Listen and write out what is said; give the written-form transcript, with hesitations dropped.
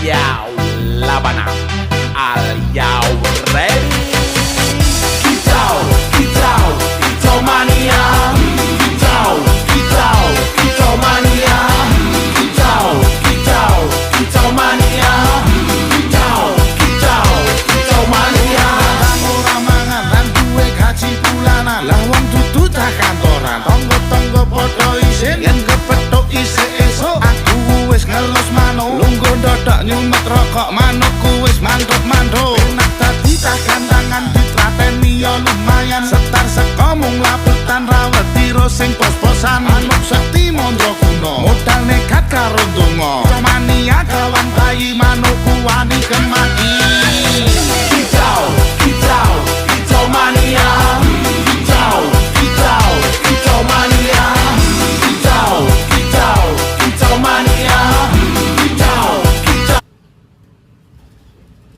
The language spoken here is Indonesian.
Yo, Labana, are you ready? Kicau, kicau, kicau mania. Kicau, kicau, kicau mania. Kicau, kicau, kicau mania. Kicau, kicau, kicau mania. Ora mangan lan duwe gaji bulanan, lah wong dudu cah kantoran. Tonggo-tonggo padha isin yen kepethuk isih esuk. Aku wis ngelus manuk, lungguh ndodok nyumet rokok manukku wis mantuk-mantuk. Enak dadi cah kandangan ditrateni ya lumayan. Setar seko mung labetan rawet tiro sing pos-posan. Manuk sekti mondro kuno, modal nekat karo donga. Mania kawan bayi